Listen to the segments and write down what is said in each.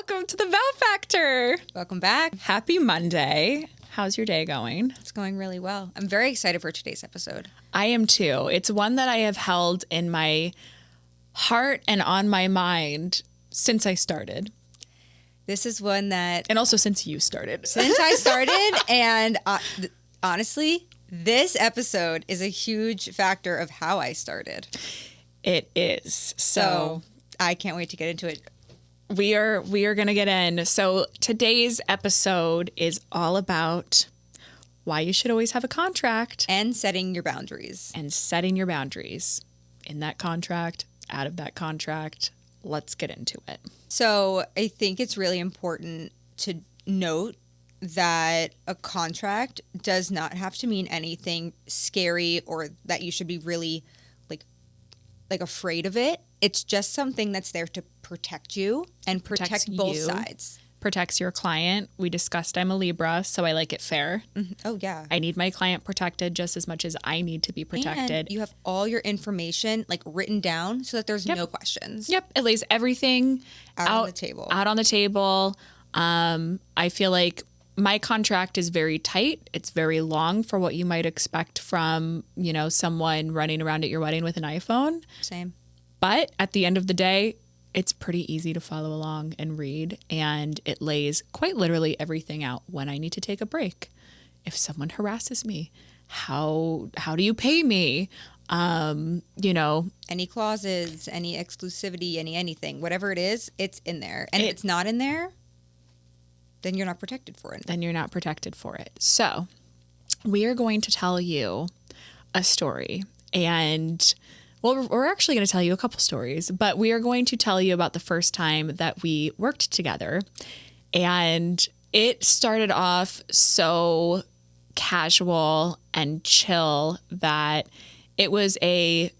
Welcome to the Vow Factor. Welcome back. Happy Monday. How's your day going? It's going really well. I'm very excited for today's episode. I am too. It's one that I have held in my heart and on my mind since I started. This is one that... And also since you started. Since I started, and honestly, this episode is a huge factor of how I started. It is. So I can't wait to get into it. We are going to get in. So today's episode is all about why you should always have a contract. And setting your boundaries. And setting your boundaries in that contract, out of that contract. Let's get into it. So I think it's really important to note that a contract does not have to mean anything scary or that you should be really like afraid of it. It's just something that's there to protect you and protect both sides. Protects your client. We discussed I'm a Libra, so I like it fair. Mm-hmm. Oh, yeah. I need my client protected just as much as I need to be protected. And you have all your information written down so that there's no questions. Yep. It lays everything out on the table. Out on the table. I feel like my contract is very tight. It's very long for what you might expect from, someone running around at your wedding with an iPhone. Same. But at the end of the day, it's pretty easy to follow along and read. And it lays quite literally everything out. When I need to take a break. If someone harasses me, how do you pay me? Any clauses, any exclusivity, anything, whatever it is, it's in there. And if it's not in there, then you're not protected for it. So we are going to tell you a story. And, well, we're actually going to tell you a couple stories. But we are going to tell you about the first time that we worked together. And it started off so casual and chill that it was a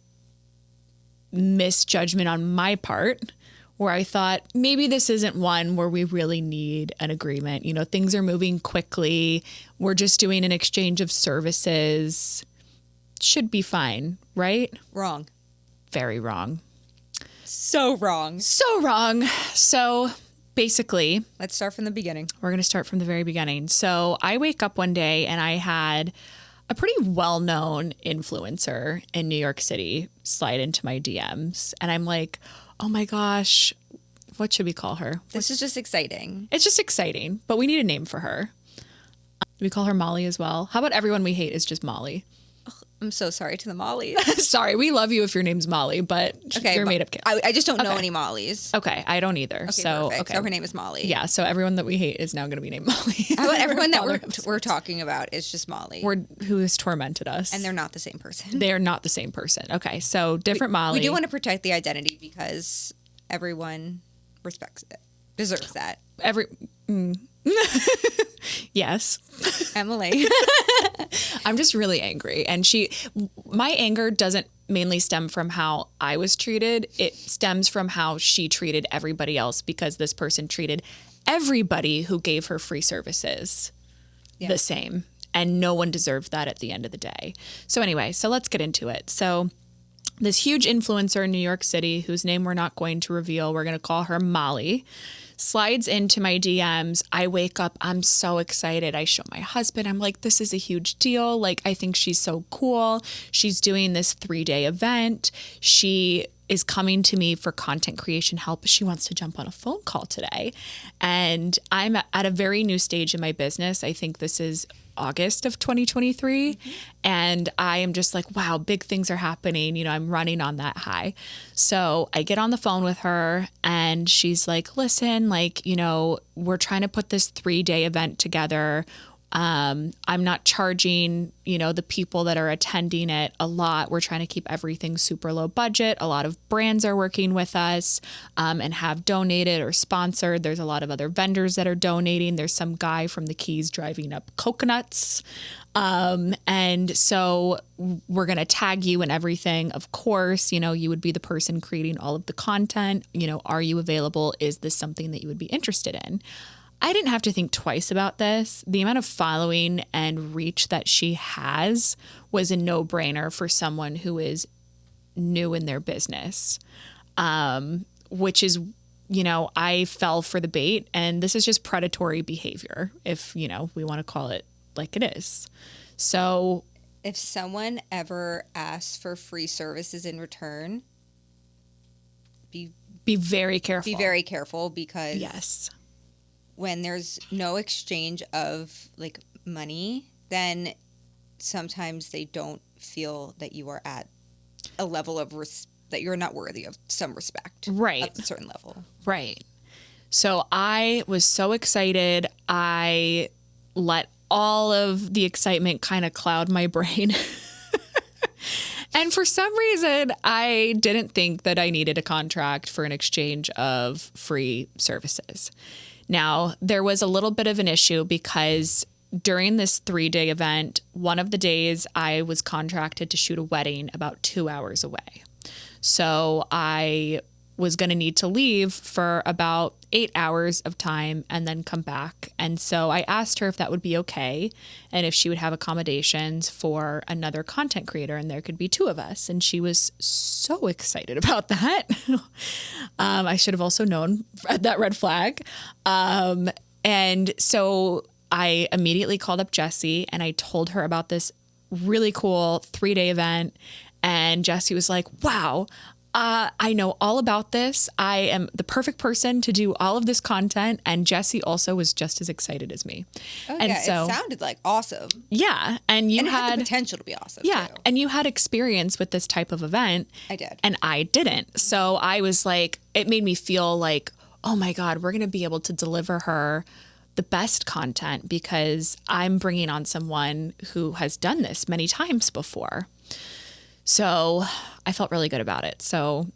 misjudgment on my part, where I thought maybe this isn't one where we really need an agreement. Things are moving quickly. We're just doing an exchange of services. Should be fine, right? Wrong. Very wrong. So wrong. So wrong. So basically, let's start from the beginning. We're going to start from the very beginning. So I wake up one day and I had a pretty well-known influencer in New York City slide into my DMs. And I'm like, oh my gosh, what should we call her? This is just exciting. It's just exciting, but we need a name for her. Do we call her Molly as well? How about everyone we hate is just Molly? I'm so sorry to the Mollys. Sorry, we love you if your name's Molly, but you're made up kid. I just don't know any Mollys. Okay, I don't either. Okay, so perfect. So her name is Molly. Yeah, so everyone that we hate is now going to be named Molly. How about everyone that we're talking about is just Molly? Who has tormented us. And they're not the same person. They're not the same person. Okay, so different Molly. We do want to protect the identity because everyone respects it. Deserves that. Yes. Emily. I'm just really angry. And my anger doesn't mainly stem from how I was treated. It stems from how she treated everybody else, because this person treated everybody who gave her free services the same. And no one deserved that at the end of the day. So anyway, so let's get into it. So this huge influencer in New York City, whose name we're not going to reveal, we're going to call her Molly, slides into my DMs. I wake up, I'm so excited. I show my husband, I'm like, this is a huge deal. Like, I think she's so cool. She's doing this 3-day event. She is coming to me for content creation help. She wants to jump on a phone call today. And I'm at a very new stage in my business. I think this is August of 2023. Mm-hmm. And I am just like, wow, big things are happening. I'm running on that high. So I get on the phone with her and she's like, listen, we're trying to put this 3-day event together. I'm not charging, the people that are attending it a lot. We're trying to keep everything super low budget. A lot of brands are working with us and have donated or sponsored. There's a lot of other vendors that are donating. There's some guy from the Keys driving up coconuts. And so we're going to tag you and everything. Of course, you would be the person creating all of the content. Are you available? Is this something that you would be interested in? I didn't have to think twice about this. The amount of following and reach that she has was a no-brainer for someone who is new in their business, which is I fell for the bait, and this is just predatory behavior, if, we want to call it like it is. So if someone ever asks for free services in return, be very careful. Be very careful, because yes, when there's no exchange of like money, then sometimes they don't feel that you are at a level of that you're not worthy of some respect. Right. At a certain level. Right. So I was so excited. I let all of the excitement kind of cloud my brain. And for some reason, I didn't think that I needed a contract for an exchange of free services. Now, there was a little bit of an issue because during this 3-day event, one of the days I was contracted to shoot a wedding about 2 hours away. So I was going to need to leave for about 8 hours of time and then come back. And so I asked her if that would be okay and if she would have accommodations for another content creator, and there could be 2 of us. And she was so excited about that. I should have also known that red flag. And so I immediately called up Jessie and I told her about this really cool 3-day event. And Jessie was like, wow, I know all about this. I am the perfect person to do all of this content. And Jessie also was just as excited as me. Oh, and yeah, so, it sounded like awesome. Yeah. And you and it had the potential to be awesome. Yeah. Too. And you had experience with this type of event. I did. And I didn't. So I was like, it made me feel like, oh my God, we're going to be able to deliver her the best content because I'm bringing on someone who has done this many times before. So I felt really good about it. So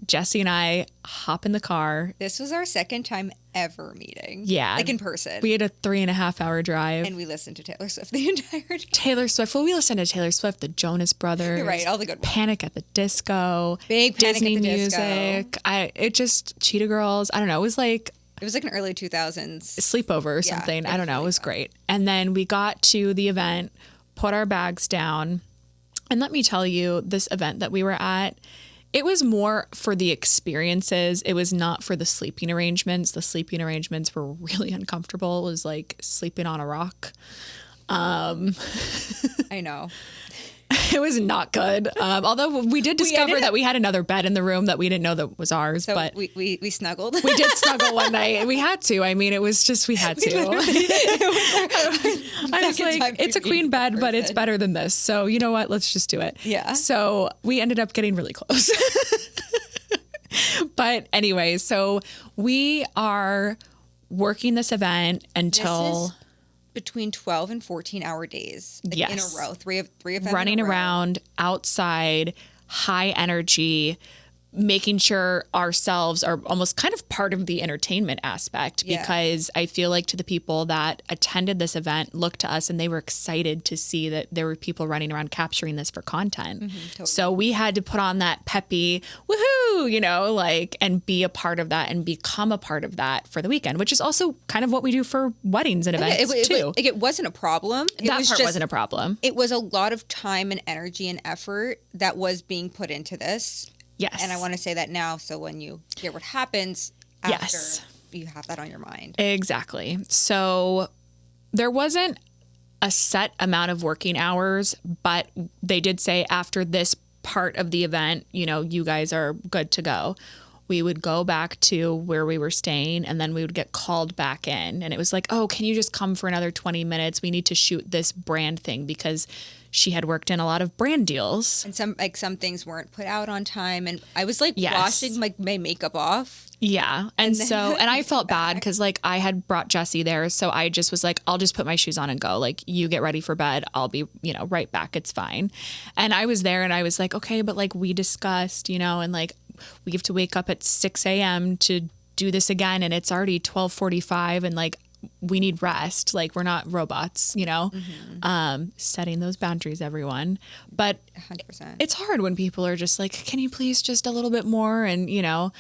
Jessie and I hop in the car. This was our second time ever meeting. Yeah. Like in person. We had a 3.5-hour drive. And we listened to Taylor Swift the entire time. Taylor Swift. Well, we listened to Taylor Swift, the Jonas Brothers. You're right, all the good ones. Panic at the Disco. Big Panic Disney at the music. Disco. Cheetah Girls. I don't know. It was like an early 2000s sleepover or something. Yeah, I don't know. It was great. And then we got to the event, put our bags down. And let me tell you, this event that we were at, it was more for the experiences. It was not for the sleeping arrangements. The sleeping arrangements were really uncomfortable. It was like sleeping on a rock. I know. It was not good. Although we did discover that we had another bed in the room that we didn't know that was ours. So but we snuggled. We did snuggle one night. We had to. I mean, it was just, we had to. I was like, it's a queen bed, but it's better than this. So you know what? Let's just do it. Yeah. So we ended up getting really close. But anyway, so we are working this event until... This is between 12 and 14-hour days, like yes, in a row, three of them running in a row. around outside, high energy, making sure ourselves are almost kind of part of the entertainment aspect, because I feel like to the people that attended this event looked to us and they were excited to see that there were people running around capturing this for content. Totally. So we had to put on that peppy woohoo, and be a part of that and become a part of that for the weekend, which is also kind of what we do for weddings and events too. It wasn't a problem. That part wasn't a problem. It was a lot of time and energy and effort that was being put into this. Yes. And I want to say that now, so when you hear what happens after, you have that on your mind. Exactly. So there wasn't a set amount of working hours, but they did say after this part of the event, you guys are good to go. We would go back to where we were staying and then we would get called back in. And it was like, oh, can you just come for another 20 minutes? We need to shoot this brand thing, because she had worked in a lot of brand deals. And some things weren't put out on time. And I was washing my makeup off. Yeah. And I felt bad because I had brought Jessie there. So I just was like, I'll just put my shoes on and go. You get ready for bed. I'll be, right back. It's fine. And I was there and I was like, okay, but we discussed, and we have to wake up at 6 a.m. to do this again. And it's already 12:45 and we need rest. We're not robots, setting those boundaries, everyone. But 100%. It's hard when people are just like, can you please just a little bit more? And, and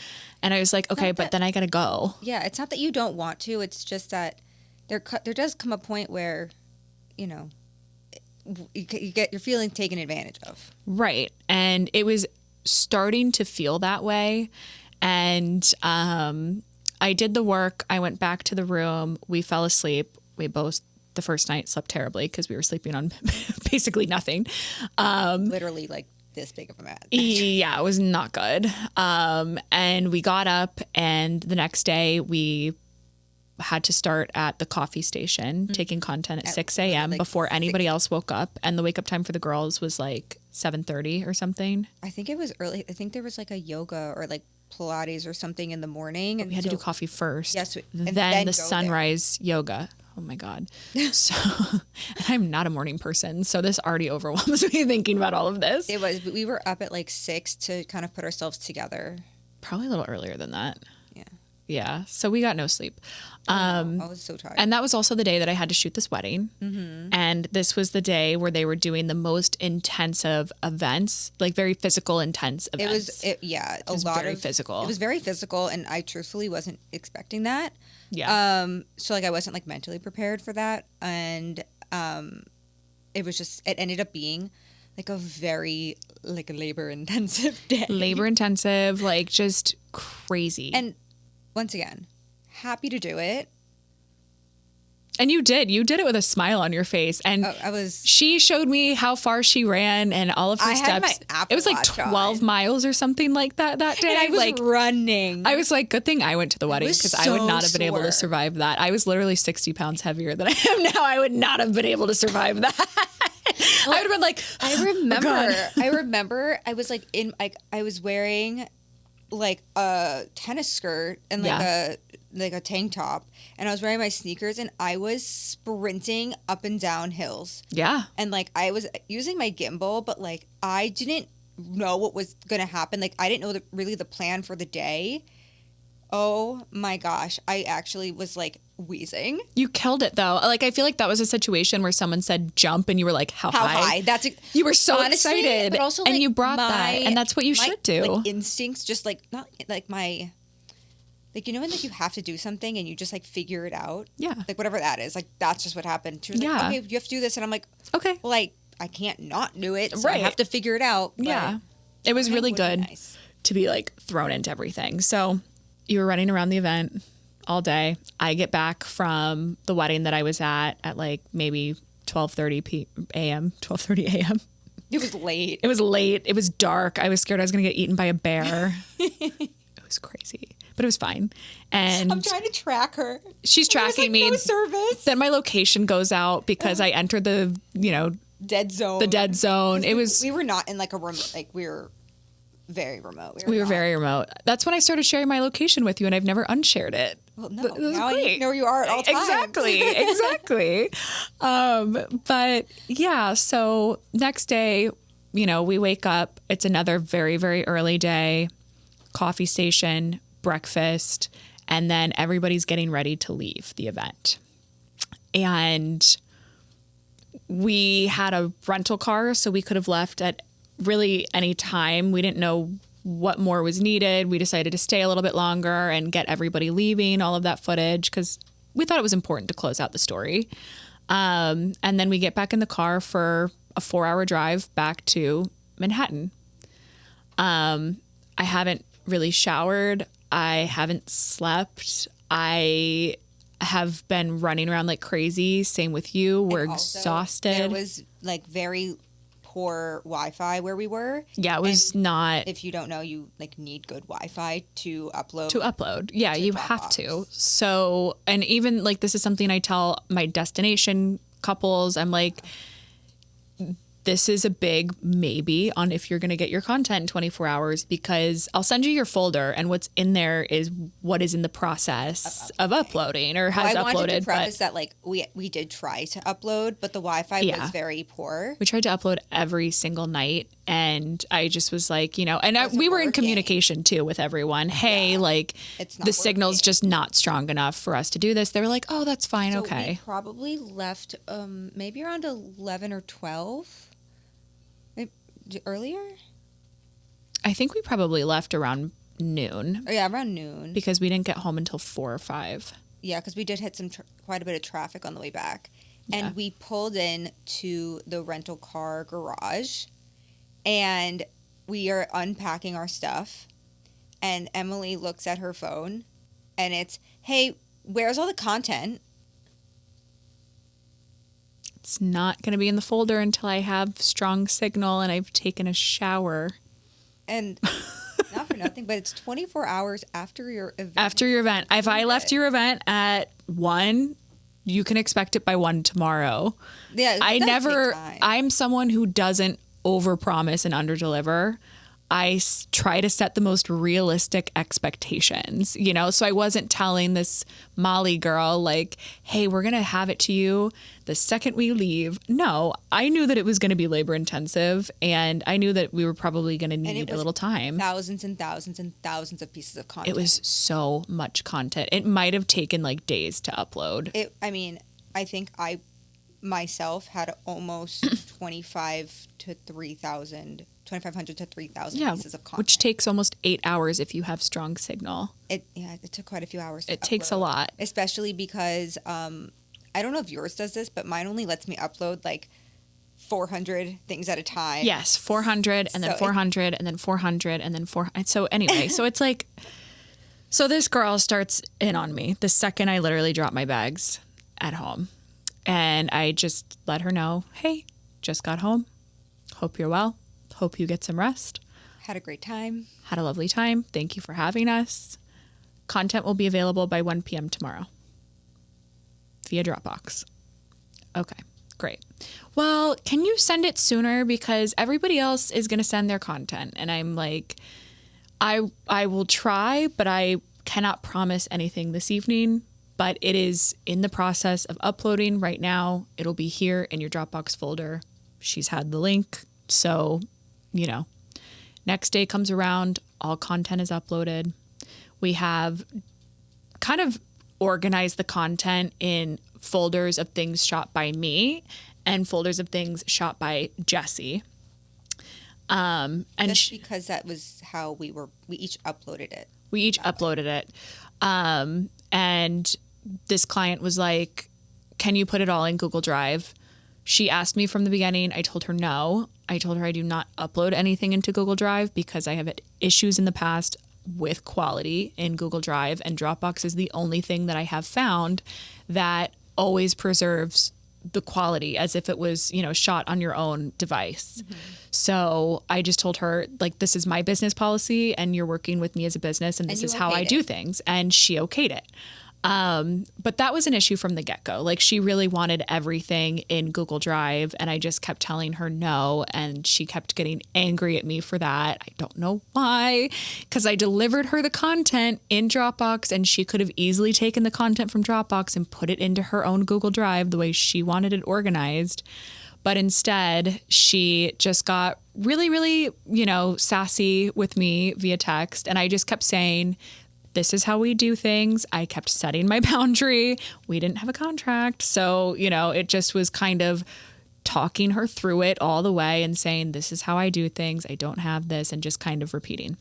I was like, okay, but then I got to go. Yeah. It's not that you don't want to. It's just that there does come a point where, you're feeling taken advantage of. Right. And it was starting to feel that way. And I did the work. I went back to the room. We fell asleep. We both, the first night, slept terribly because we were sleeping on basically nothing. Literally like this big of a mat. Yeah, it was not good. And we got up, and the next day we had to start at the coffee station taking content at 6 a.m. like before anybody else woke up. And the wake up time for the girls was like 7:30 or something. I think it was early. I think there was like a yoga or like Pilates or something in the morning. And We had to do coffee first. Yes, then the go there. sunrise yoga. Oh my God. So and I'm not a morning person. So this already overwhelms me thinking about all of this. It was, we were up at like 6 to kind of put ourselves together. Probably a little earlier than that. Yeah. Yeah. So we got no sleep. I was so tired. And that was also the day that I had to shoot this wedding. Mm-hmm. And this was the day where they were doing the most intensive events, like very physical, intense events. It was very physical. It was very physical, and I truthfully wasn't expecting that. Yeah. So like I wasn't like mentally prepared for that, and it was just, it ended up being like a very like labor intensive day. Labor intensive, like just crazy. And once again, happy to do it. And you did it with a smile on your face. And she showed me how far she ran and all of her steps. Had my Apple it was like Watch 12 on. miles or something like that day. And I was like running. I was like, good thing I went to the wedding, because I would not have been able to sore. survive that. I was literally 60 pounds heavier than I am now. I would not have been able to survive that. I would have been like, I remember I was like I was wearing like a tennis skirt and like a tank top, and I was wearing my sneakers, and I was sprinting up and down hills. Yeah. And like I was using my gimbal, but like I didn't know what was going to happen. Like I didn't know really the plan for the day. Oh my gosh. I actually was like wheezing. You killed it though. Like I feel like that was a situation where someone said jump and you were like, how high? That's you were so honestly, excited. but also, and like, you brought that, and that's what you should do. Like instincts, just like not like my, like, you know, when like you have to do something and you just like figure it out. Yeah. Like whatever that is, like that's just what happened. She was like, okay, you have to do this, and I'm like, okay, well, like I can't not do it, so I have to figure it out. But yeah, it was really good to be like thrown into everything. So you were running around the event all day. I get back from the wedding that I was at like maybe 12:30 a.m. 12:30 a.m. It was late. It was late. It was dark. I was scared I was going to get eaten by a bear. It was crazy, but it was fine. And I'm trying to track her. She's tracking me. No service. Then my location goes out because I entered the, dead zone. The dead zone. It was. We were not in like a room. Like we were very remote. We were very remote. That's when I started sharing my location with you, and I've never unshared it. Well, no. Now you know where you are at all times. Exactly. But yeah, so next day, we wake up. It's another very, very early day. Coffee station, breakfast, and then everybody's getting ready to leave the event. And we had a rental car, so we could have left at really any time. We didn't know what more was needed. We decided to stay a little bit longer and get everybody leaving, all of that footage, because we thought it was important to close out the story. And then we get back in the car for a 4-hour drive back to Manhattan. I haven't really showered. I haven't slept. I have been running around like crazy. Same with you. We're exhausted. There was like very poor Wi-Fi where we were. Yeah, it was not. If you don't know, you like need good Wi-Fi to upload. Yeah, you have to. So, and even like this is something I tell my destination couples. I'm like, this is a big maybe on if you're going to get your content in 24 hours, because I'll send you your folder, and what's in there is what is in the process of uploading or has uploaded. I wanted to preface that like we did try to upload, but the Wi-Fi was very poor. We tried to upload every single night, and I just was like, and we were in communication too with everyone. Hey, like the signal's just not strong enough for us to do this. They were like, oh, that's fine. So okay. We probably left maybe around 11 or 12. Earlier? I think we probably left around noon. Oh, yeah, around noon. Because we didn't get home until 4 or 5. Yeah, because we did hit quite a bit of traffic on the way back. And we pulled in to the rental car garage, and we are unpacking our stuff. and Emily looks at her phone and it's, hey, where's all the content? It's not going to be in the folder until I have strong signal and I've taken a shower. And not for nothing, but it's 24 hours after your event. After your event. If I left your event at 1, you can expect it by 1 tomorrow. Yeah, I'm someone who doesn't overpromise and underdeliver. I try to set the most realistic expectations, you know? So I wasn't telling this Molly girl like, hey, we're going to have it to you the second we leave. No, I knew that it was going to be labor intensive and I knew that we were probably going to need a little time. Thousands and thousands and thousands of pieces of content. It was so much content. It might have taken like days to upload. I think I myself had almost 2,500 to 3,000 pieces of content. Which takes almost 8 hours if you have strong signal. It took quite a few hours to It takes a lot. Especially because, I don't know if yours does this, but mine only lets me upload like 400 things at a time. Yes, 400 and then 400 and then 400 and then 400. So anyway, so it's like, so this girl starts in on me the second I literally drop my bags at home. And I just let her know, hey, just got home. Hope you're well. Hope you get some rest. Had a great time. Had a lovely time. Thank you for having us. Content will be available by 1 p.m. tomorrow via Dropbox. Okay, great. Well, can you send it sooner? Because everybody else is going to send their content. And I'm like, I will try, but I cannot promise anything this evening. But it is in the process of uploading right now. It'll be here in your Dropbox folder. She's had the link. So, you know, next day comes around, all content is uploaded. We have kind of organized the content in folders of things shot by me and folders of things shot by Jessie. And just because that was how we each uploaded it. We each uploaded it. And this client was like, can you put it all in Google Drive? She asked me from the beginning. I told her no. I told her I do not upload anything into Google Drive because I have had issues in the past with quality in Google Drive, and Dropbox is the only thing that I have found that always preserves the quality as if it was, you know, shot on your own device. Mm-hmm. So I just told her, like, this is my business policy and you're working with me as a business and this is how I do things. And she okayed it. But that was an issue from the get-go. Like, she really wanted everything in Google Drive and I just kept telling her no, and she kept getting angry at me for that. I don't know why, because I delivered her the content in Dropbox and she could have easily taken the content from Dropbox and put it into her own Google Drive the way she wanted it organized. But instead, she just got really, really, you know, sassy with me via text. And I just kept saying, this is how we do things. I kept setting my boundary. We didn't have a contract. So, you know, it just was kind of talking her through it all the way and saying, this is how I do things. I don't have this, and just kind of repeating.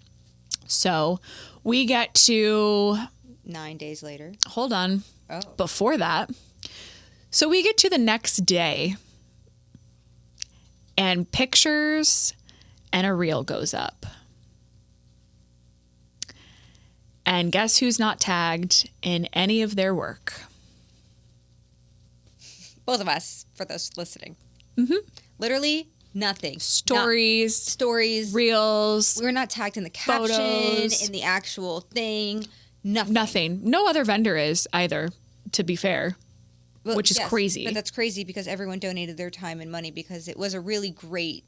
So we get to 9 days later. Hold on. Oh. Before that. So we get to the next day and pictures and a reel goes up. And guess who's not tagged in any of their work? Both of us, for those listening. Mm-hmm. Literally nothing. Stories, reels. We were not tagged in the caption, photos, in the actual thing. Nothing. Nothing. No other vendor is either, to be fair, which is crazy. But that's crazy because everyone donated their time and money because it was a really great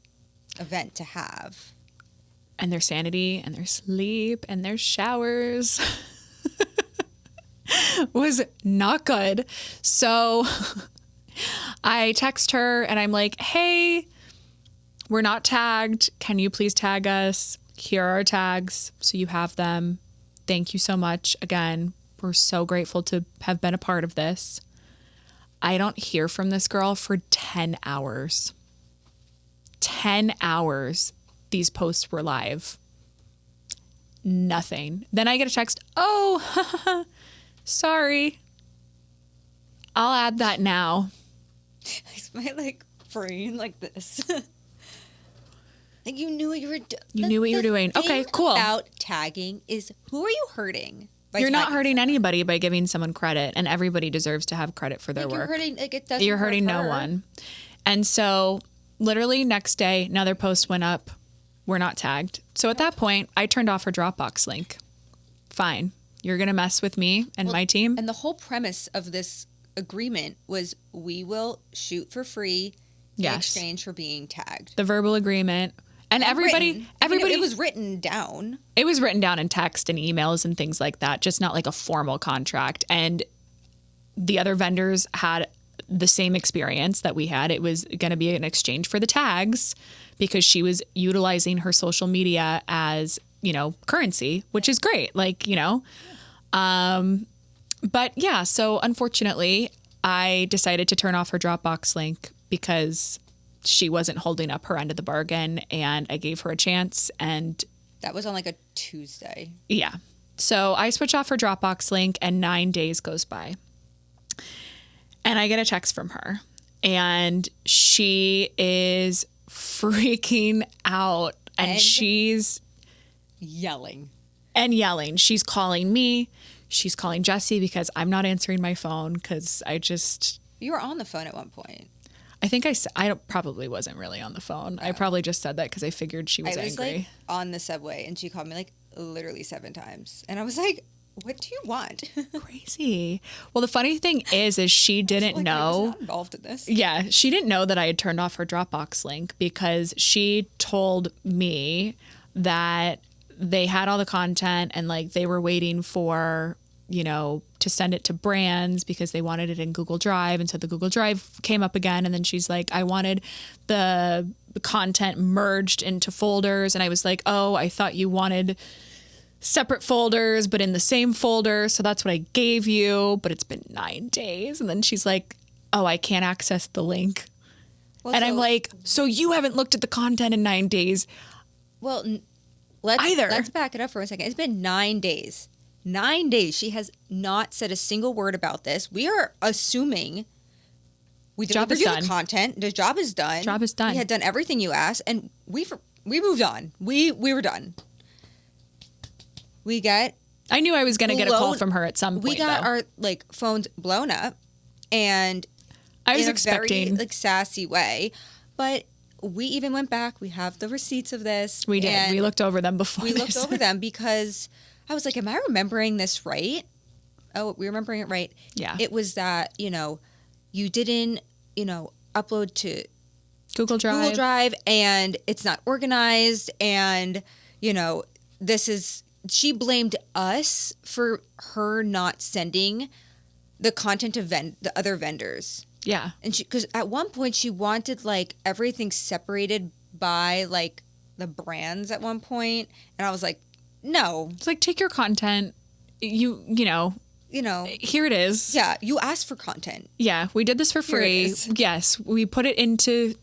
event to have. And their sanity and their sleep and their showers was not good. So I text her and I'm like, hey, we're not tagged. Can you please tag us? Here are our tags so you have them. Thank you so much. Again, we're so grateful to have been a part of this. I don't hear from this girl for 10 hours. 10 hours. These posts were live. Nothing. Then I get a text. Oh, sorry. I'll add that now. Is my brain like this? Like, you knew what you were doing. You knew what you were doing. Okay, cool. About tagging is, who are you hurting? You're not hurting anybody by giving someone credit, and everybody deserves to have credit for their work. You're hurting no one. And so literally next day, another post went up. We're not tagged. So at that point, I turned off her Dropbox link. Fine. You're going to mess with me and my team? And the whole premise of this agreement was, we will shoot for free in exchange for being tagged. The verbal agreement. And everybody, it was written down. It was written down in text and emails and things like that, just not like a formal contract. And the other vendors had the same experience that we had. It was going to be an exchange for the tags because she was utilizing her social media as, currency, which is great. Like, but yeah, so unfortunately, I decided to turn off her Dropbox link because she wasn't holding up her end of the bargain, and I gave her a chance. And that was on like a Tuesday. Yeah. So I switch off her Dropbox link, and 9 days goes by. And I get a text from her, and she is freaking out, and she's yelling. She's calling me. She's calling Jesse because I'm not answering my phone because You were on the phone at one point. I think I probably wasn't really on the phone. I probably just said that because I figured she was angry. I was on the subway, and she called me literally 7 times. And I was like, what do you want? Crazy. Well, the funny thing is she didn't know. I was not involved in this. Yeah, she didn't know that I had turned off her Dropbox link because she told me that they had all the content and they were waiting for, to send it to brands because they wanted it in Google Drive. And so the Google Drive came up again. And then she's like, I wanted the content merged into folders. And I was like, oh, I thought you wanted separate folders, but in the same folder. So that's what I gave you. But it's been 9 days. And then she's like, oh, I can't access the link. Well, and I'm like, so you haven't looked at the content in 9 days? Well, let's back it up for a second. It's been 9 days. 9 days. She has not said a single word about this. We are assuming we delivered you the content. The job is done. Job is done. We had done everything you asked, and we moved on. We were done. I knew I was going to get a call from her at some point. We got our phones blown up, and I was expecting a very sassy way, but we even went back. We have the receipts of this. We did. We looked over them before. We looked over them because I was like, am I remembering this right? Oh, we're remembering it right. Yeah. It was that, you didn't, upload to Google Drive and it's not organized. And, she blamed us for her not sending the content to the other vendors. Yeah. And because at one point she wanted everything separated by the brands at one point. And I was like, no. It's take your content, you know, here it is. Yeah, you asked for content. Yeah, we did this for free. Yes, we put it into,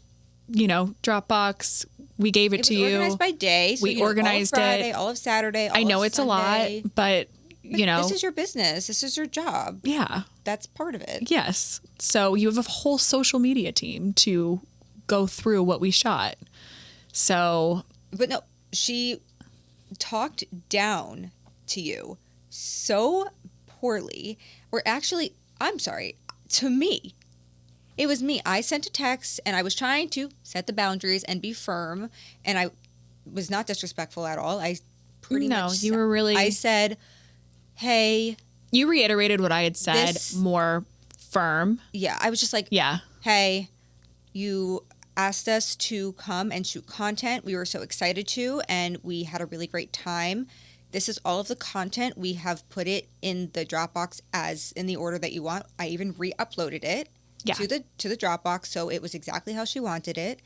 Dropbox. We gave it to you. Organized by day. So we organized all of Friday, it. All of Saturday. I know it's Sunday. a lot, but this is your business. This is your job. Yeah, that's part of it. Yes. So you have a whole social media team to go through what we shot. So, but no, she talked down to you so poorly, or actually, I'm sorry, to me. It was me. I sent a text and I was trying to set the boundaries and be firm, and I was not disrespectful at all. I pretty much you were really. I said, hey. You reiterated what I had said more firm. Yeah, I was just like, yeah. Hey, you asked us to come and shoot content. We were so excited to, and we had a really great time. This is all of the content. We have put it in the Dropbox as in the order that you want. I even re-uploaded it to the Dropbox, so it was exactly how she wanted it.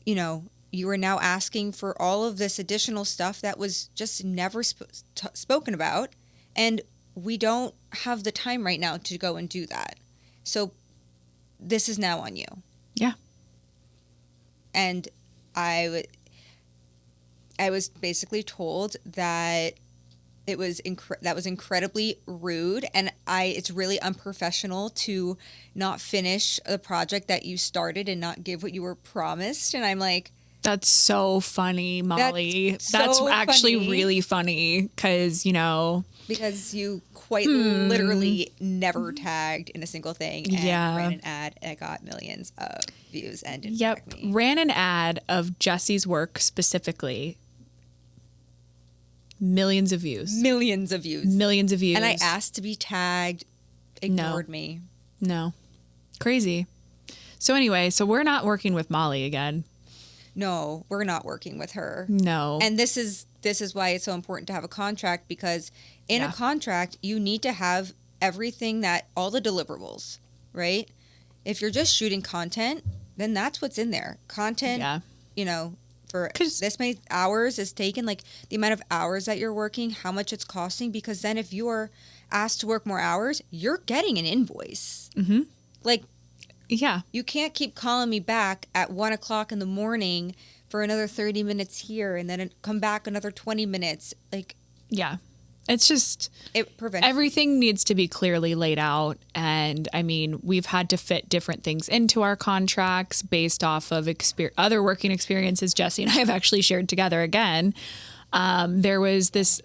You are now asking for all of this additional stuff that was just never spoken about, and we don't have the time right now to go and do that. So this is now on you. Yeah. And I was basically told that it was that was incredibly rude, and it's really unprofessional to not finish the project that you started and not give what you were promised. And I'm like, That's so funny, Molly. That's That's so actually funny. really funny because, Because you quite literally never tagged in a single thing and ran an ad and it got millions of views and didn't tag me. ran an ad of Jesse's work specifically. Millions of views. Millions of views. Millions of views. And I asked to be tagged, ignored me. No. Crazy. So anyway, we're not working with Molly again. No, we're not working with her. No. And this is why it's so important to have a contract, because in a contract, you need to have everything, all the deliverables, right? If you're just shooting content, then that's what's in there. Content, for this many hours is taken, like the amount of hours that you're working, how much it's costing, because then if you're asked to work more hours, you're getting an invoice. Mm-hmm. Like, yeah. You can't keep calling me back at 1:00 in the morning for another 30 minutes here and then come back another 20 minutes. Like, yeah, it's just, it prevents everything needs to be clearly laid out. And I mean, we've had to fit different things into our contracts based off of other working experiences Jesse and I have actually shared together again. There was this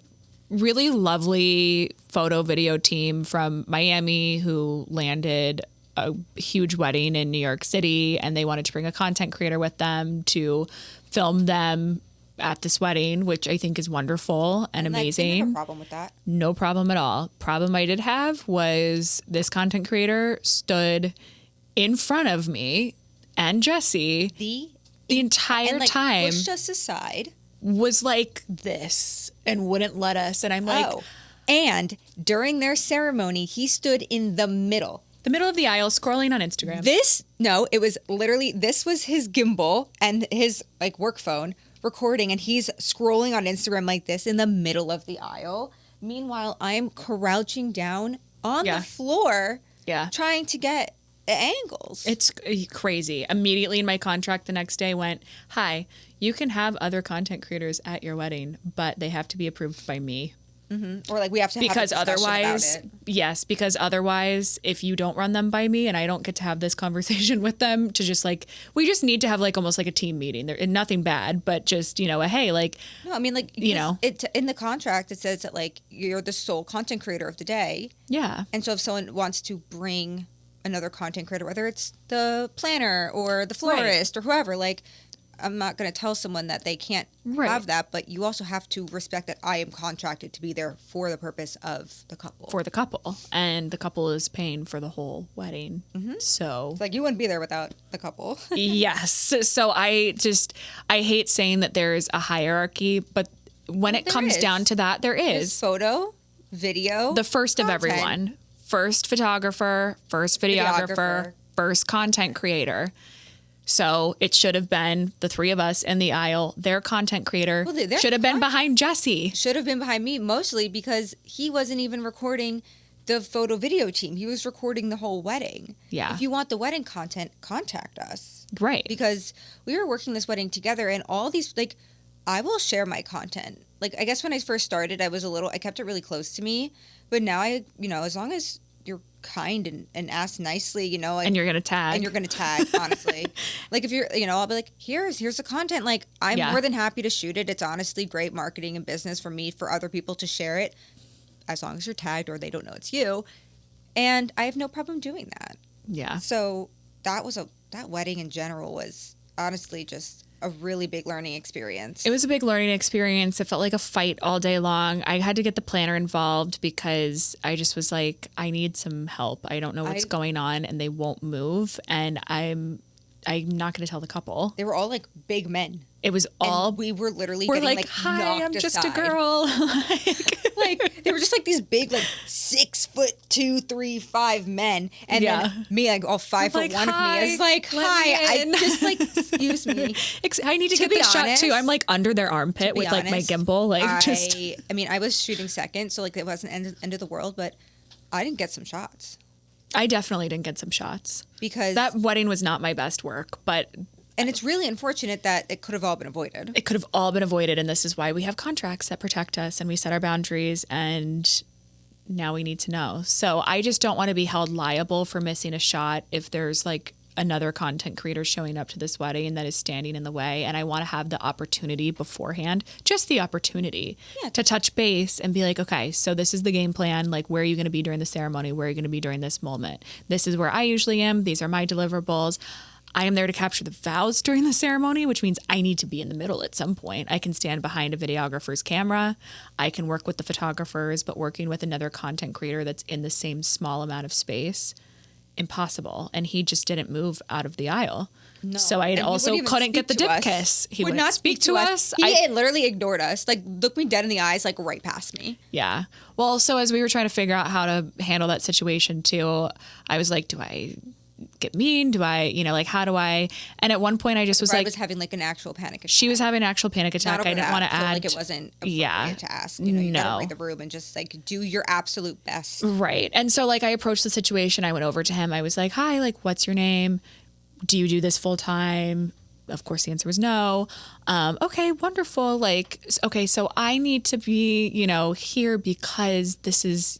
really lovely photo video team from Miami who landed a huge wedding in New York City, and they wanted to bring a content creator with them to film them at this wedding, which I think is wonderful and amazing. No problem with that. No problem at all. Problem I did have was this content creator stood in front of me and Jesse the entire time. Pushed us aside. Was like this and wouldn't let us. And I'm like, and during their ceremony, he stood in the middle of the aisle scrolling on Instagram. It was literally, this was his gimbal and his work phone recording, and he's scrolling on Instagram like this in the middle of the aisle. Meanwhile, I'm crouching down on the floor trying to get angles. It's crazy. Immediately in my contract the next day went, hi, you can have other content creators at your wedding, but they have to be approved by me. Mm-hmm. Or we have to because have a otherwise about it. Yes, because otherwise if you don't run them by me and I don't get to have this conversation with them to just we just need to have almost like a team meeting. There nothing bad, but just a hey, no, I mean it in the contract it says that you're the sole content creator of the day. Yeah. And so if someone wants to bring another content creator, whether it's the planner or the florist or whoever, I'm not going to tell someone that they can't have that, but you also have to respect that I am contracted to be there for the purpose of the couple. For the couple. And the couple is paying for the whole wedding. Mm-hmm. So. It's you wouldn't be there without the couple. Yes. So I hate saying that there's a hierarchy, but when it comes down to that, there is. There's photo, video, the first content. Of everyone. First photographer, first videographer, first content creator. So it should have been the three of us in the aisle. Their content creator should have been behind Jesse. Should have been behind me, mostly because he wasn't even recording the photo video team. He was recording the whole wedding. Yeah. If you want the wedding content, contact us. Right. Because we were working this wedding together, and all these, I will share my content. I guess when I first started, I kept it really close to me. But now as long as you're kind and ask nicely, and you're gonna tag, honestly. If you're, I'll be like, here's the content. I'm more than happy to shoot it. It's honestly great marketing and business for me, for other people to share it, as long as you're tagged or they don't know it's you. And I have no problem doing that. Yeah. So that wedding in general was honestly just a really big learning experience. It was a big learning experience. It felt like a fight all day long. I had to get the planner involved because I just was like, I need some help. I don't know what's going on, and they won't move. And I'm not going to tell the couple. They were all big men. It was all. And we were literally we're getting hi, I'm just aside. a girl. They were just these big 6'2", 3, 5 men, and then me all 5'1" of me. I was hi. I just excuse me. I need to get this shot too. I'm under their armpit with my gimbal. I mean, I was shooting second, so it wasn't end of the world, but I didn't get some shots. I definitely didn't get some shots because that wedding was not my best work, but. And it's really unfortunate that it could have all been avoided. It could have all been avoided, and this is why we have contracts that protect us, and we set our boundaries, and now we need to know. So I just don't want to be held liable for missing a shot if there's another content creator showing up to this wedding that is standing in the way. And I want to have the opportunity beforehand, just the opportunity to touch base and be like, okay, so this is the game plan. Like, where are you going to be during the ceremony? Where are you going to be during this moment? This is where I usually am. These are my deliverables. I am there to capture the vows during the ceremony, which means I need to be in the middle at some point. I can stand behind a videographer's camera. I can work with the photographers, but working with another content creator that's in the same small amount of space, impossible. And he just didn't move out of the aisle. No. So I also couldn't get the dip kiss. He would not speak to us. He literally ignored us, like looked me dead in the eyes, like right past me. Yeah. Well, so as we were trying to figure out how to handle that situation too, I was like, do I get mean? Do I, like, how do I? And at one point I just was I was having like an actual panic attack. She was having an actual panic attack. I didn't want to add. Like it wasn't appropriate to ask. You gotta read the room and just like do your absolute best. Right. And so like I approached the situation. I went over to him. I was like, hi, like, what's your name? Do you do this full time? Of course, the answer was no. Okay, wonderful. Like, okay, so I need to be, here because this is,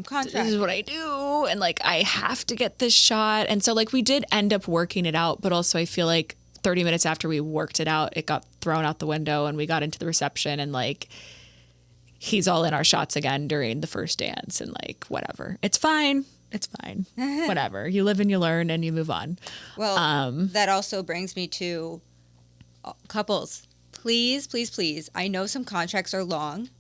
contract. This is what I do. And like, I have to get this shot. And so like, we did end up working it out, but also I feel like 30 minutes after we worked it out, it got thrown out the window and we got into the reception and like, he's all in our shots again during the first dance and like, whatever. It's fine. It's fine. Whatever. You live and you learn and you move on. Well, that also brings me to couples. Please, please, please. I know some contracts are long.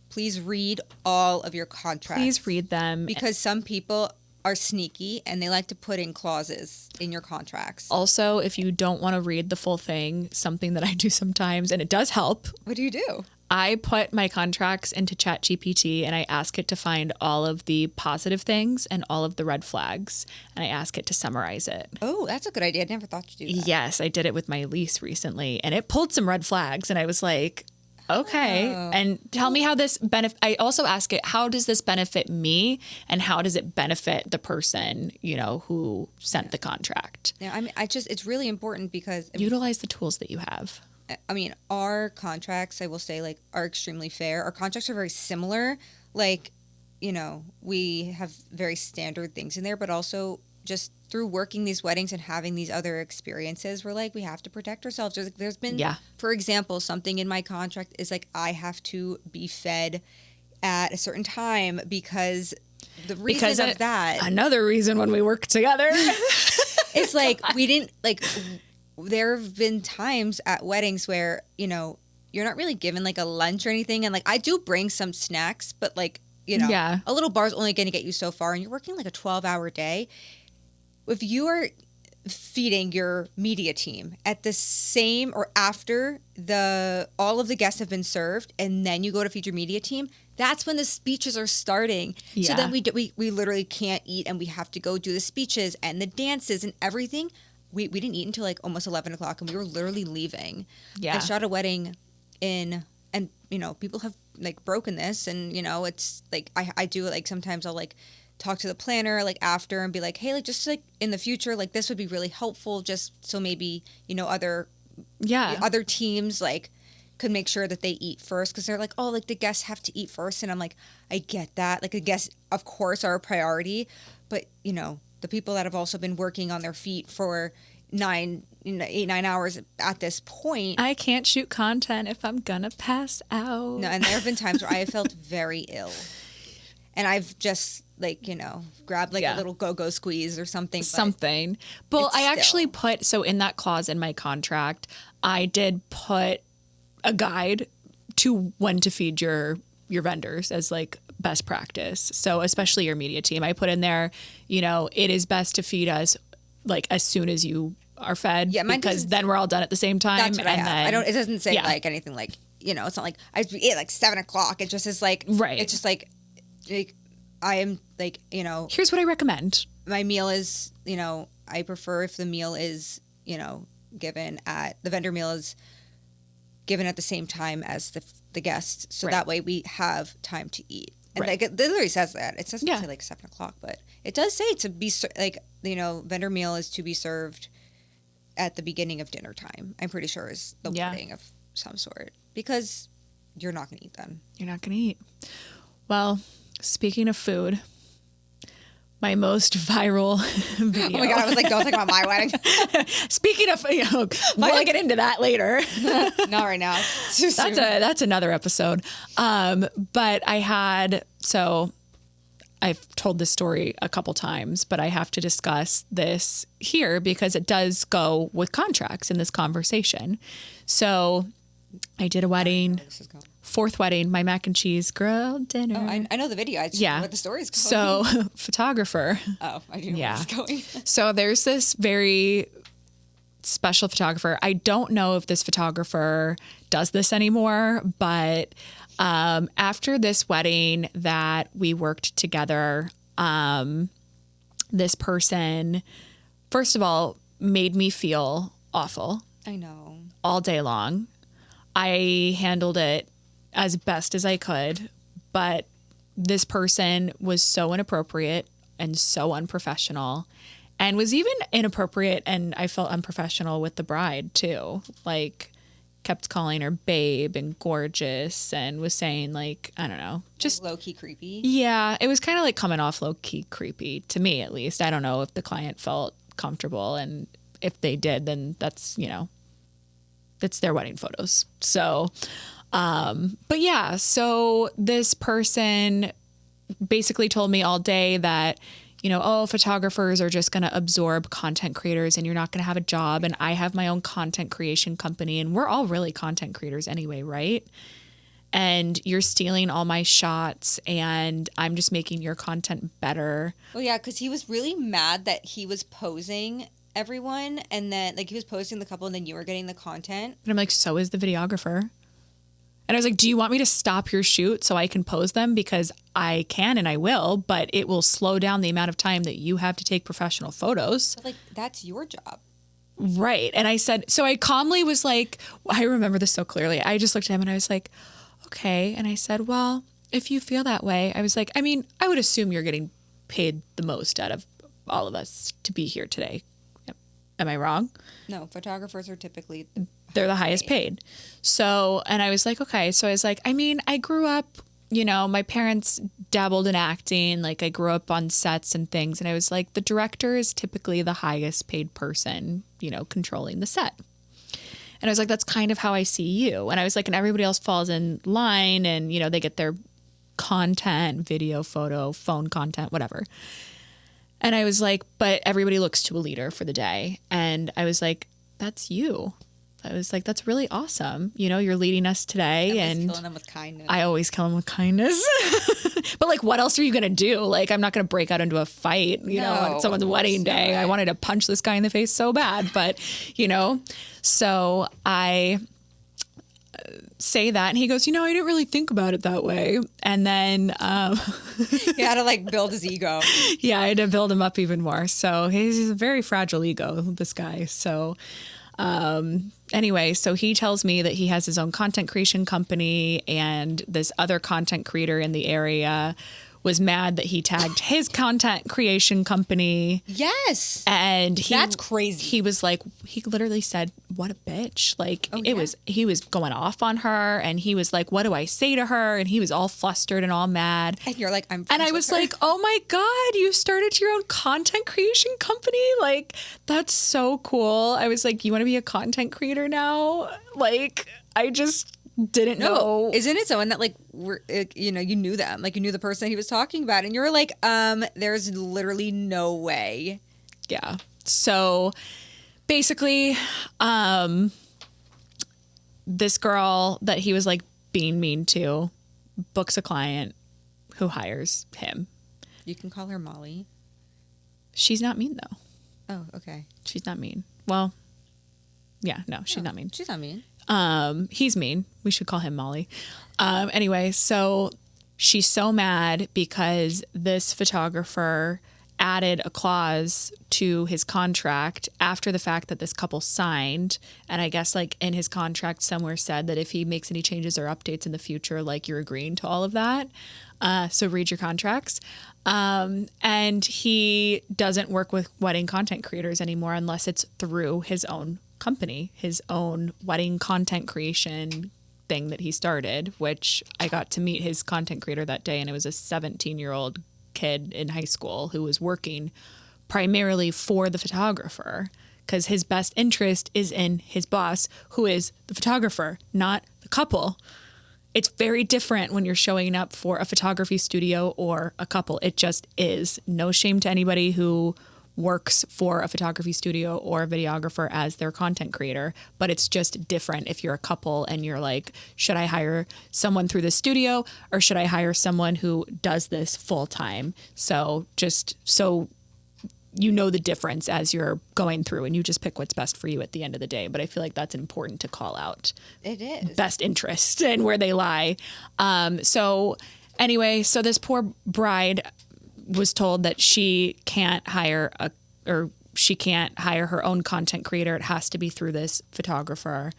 Please read all of your contracts. Please read them. Because some people are sneaky and they like to put in clauses in your contracts. Also, if you don't want to read the full thing, something that I do sometimes, and it does help. What do you do? I put my contracts into ChatGPT and I ask it to find all of the positive things and all of the red flags. And I ask it to summarize it. Oh, that's a good idea. I never thought to do that. Yes, I did it with my lease recently. And it pulled some red flags. And I was like, okay. Oh. And tell me how this I also ask it, how does this benefit me? And how does it benefit the person, who sent the contract? Yeah, I mean, it's really important because utilize the tools that you have. I mean, our contracts, I will say, like, are extremely fair. Our contracts are very similar. Like, we have very standard things in there, but also just through working these weddings and having these other experiences, we're like, we have to protect ourselves. There's been, for example, something in my contract is like, I have to be fed at a certain time because the reason of that. Another reason when we work together. It's like, we didn't, like, there have been times at weddings where, you're not really given like a lunch or anything. And like, I do bring some snacks, but like, a little bar's only going to get you so far and you're working like a 12-hour day. If you are feeding your media team at the same or after all of the guests have been served and then you go to feed your media team, that's when the speeches are starting. Yeah. So then we literally can't eat and we have to go do the speeches and the dances and everything. We didn't eat until like almost 11 o'clock and we were literally leaving. Yeah. I shot a wedding and people have like broken this and, it's like, I do like, sometimes I'll like talk to the planner like after and be like, hey, like just like in the future, like this would be really helpful just so maybe, other teams like could make sure that they eat first. Cause they're like, oh, like the guests have to eat first. And I'm like, I get that. Like the guests, of course, are a priority, but the people that have also been working on their feet for 8, 9 hours at this point. I can't shoot content if I'm gonna pass out. No, and there have been times where I have felt very ill. And I've just like, grabbed like a little go-go squeeze or something. Something. But I actually put, so in that clause in my contract, I did put a guide to when to feed your vendors as like best practice. So especially your media team, I put in there, it is best to feed us like as soon as you are fed, because then we're all done at the same time. That's what I have. It doesn't say like anything like, it's not like I have to eat like 7 o'clock. It just is like, right. It's just like I am like, here's what I recommend. My meal is, I prefer if the meal is, given at the vendor meal is given at the same time as the guests. So that way we have time to eat. And like it literally says that. It says say like 7 o'clock, but it does say to be like, vendor meal is to be served at the beginning of dinner time. I'm pretty sure is the wording of some sort because you're not going to eat then. You're not going to eat. Well, speaking of food, My most viral video. Oh my God, I was like, don't talk about my wedding. Speaking of, we'll get into that later. Not right now. Too soon. That's another episode. But I've told this story a couple times, but I have to discuss this here because it does go with contracts in this conversation. So I did a wedding, fourth wedding, my mac and cheese grill dinner. Oh, I know the video. I just know what the story's going. So photographer. Oh, I do know where it's going. So there's this very special photographer. I don't know if this photographer does this anymore, but after this wedding that we worked together, this person, first of all, made me feel awful. I know. All day long. I handled it as best as I could, but this person was so inappropriate and so unprofessional, and was even inappropriate, and I felt unprofessional with the bride too. Like, kept calling her babe and gorgeous, and was saying, like, I don't know, just low key creepy. Yeah, it was kind of like coming off low key creepy to me, at least. I don't know if the client felt comfortable, and if they did, then that's, it's their wedding photos. So, but yeah, so this person basically told me all day that, photographers are just going to absorb content creators and you're not going to have a job. And I have my own content creation company, and we're all really content creators anyway, right? And you're stealing all my shots, and I'm just making your content better. Well, yeah, because he was really mad that he was posing everyone, and then he was posting the couple, and then you were getting the content. And I'm like, so is the videographer. And I was like, do you want me to stop your shoot so I can pose them? Because I can and I will, but it will slow down the amount of time that you have to take professional photos. But that's your job. Right. And I said, so I calmly was like, I remember this so clearly. I just looked at him and I was like, okay. And I said, well, if you feel that way, I was like, I mean, I would assume you're getting paid the most out of all of us to be here today. Am I wrong? No, photographers are typically they're the highest paid. So, and I was like, okay. So I was like, I mean, I grew up, my parents dabbled in acting. Like, I grew up on sets and things. And I was like, the director is typically the highest paid person, controlling the set. And I was like, that's kind of how I see you. And I was like, and everybody else falls in line, and, they get their content, video, photo, phone content, whatever. And I was like, but everybody looks to a leader for the day. And I was like, that's you. I was like, that's really awesome. You're leading us today. And killing them with kindness. I always kill them with kindness. But what else are you going to do? I'm not going to break out into a fight, on someone's wedding day. I wanted to punch this guy in the face so bad, but, so I say that, and he goes, I didn't really think about it that way. And then he had to build his ego. Yeah, I had to build him up even more. So he's a very fragile ego, this guy. So anyway, so he tells me that he has his own content creation company, and this other content creator in the area was mad that he tagged his content creation company. Yes. And that's crazy. He was like, he literally said, what a bitch. He was going off on her, and he was like, what do I say to her? And he was all flustered and all mad. And you're like, I'm friends And I was like, oh my God, you started your own content creation company? That's so cool. I was like, you want to be a content creator now? I just didn't know. Isn't it so? And that you knew them, you knew the person he was talking about, and you were like, there's literally no way. Yeah. So basically, this girl that he was being mean to books a client who hires him. You can call her Molly. She's not mean though. Oh, okay. She's not mean. Well, yeah, no, she's not mean. She's not mean. He's mean. We should call him Molly. Anyway, so she's so mad because this photographer added a clause to his contract after the fact that this couple signed. And I guess in his contract somewhere said that if he makes any changes or updates in the future, you're agreeing to all of that. So read your contracts. And he doesn't work with wedding content creators anymore unless it's through his own company, his own wedding content creation thing that he started, which I got to meet his content creator that day, and it was a 17-year-old kid in high school who was working primarily for the photographer because his best interest is in his boss, who is the photographer, not the couple. It's very different when you're showing up for a photography studio or a couple. It just is. No shame to anybody who works for a photography studio or a videographer as their content creator, but it's just different if you're a couple and you're like, should I hire someone through the studio or should I hire someone who does this full time? So just so you know the difference as you're going through and you just pick what's best for you at the end of the day. But I feel like that's important to call out. It is. Best interest and where they lie. So anyway, so this poor bride was told that she can't hire she can't hire her own content creator. It has to be through this photographer.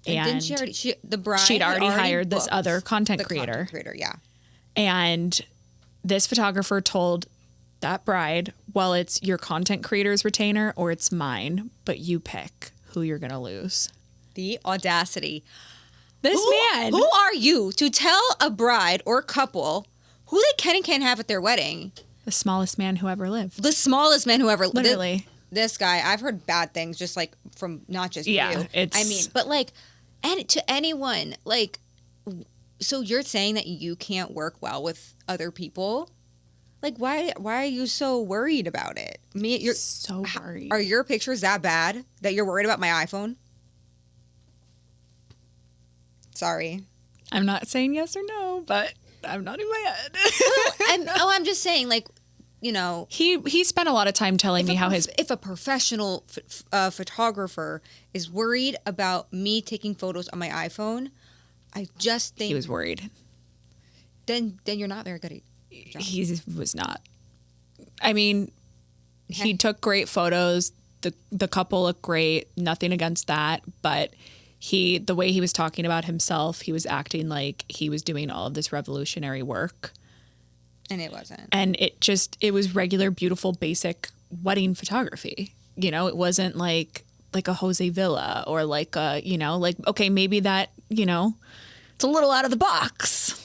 And didn't she already, she'd already hired this other content creator. Content creator, yeah. And this photographer told that bride, well, it's your content creator's retainer or it's mine, but you pick who you're going to lose. The audacity. This man. Who are you to tell a bride or couple who they can and can't have at their wedding? The smallest man who ever lived. The smallest man who ever lived. Literally. This guy, I've heard bad things just like from not just you. It's... I mean, but like, and to anyone, like, so you're saying that you can't work well with other people? Like, why are you so worried about it? You're so worried. Are your pictures that bad that you're worried about my iPhone? Sorry. I'm not saying yes or no, but I'm nodding my head. I'm just saying, like, you know, he spent a lot of time telling me how if a professional photographer is worried about me taking photos on my iPhone, I just think he was worried. Then you're not very good at your job. He was not. I mean, he took great photos. The couple looked great. Nothing against that, but the way he was talking about himself, he was acting like he was doing all of this revolutionary work. And it wasn't. And it was regular, beautiful, basic wedding photography. You know, it wasn't like a Jose Villa or like a, you know, like, okay, maybe that, you know, it's a little out of the box.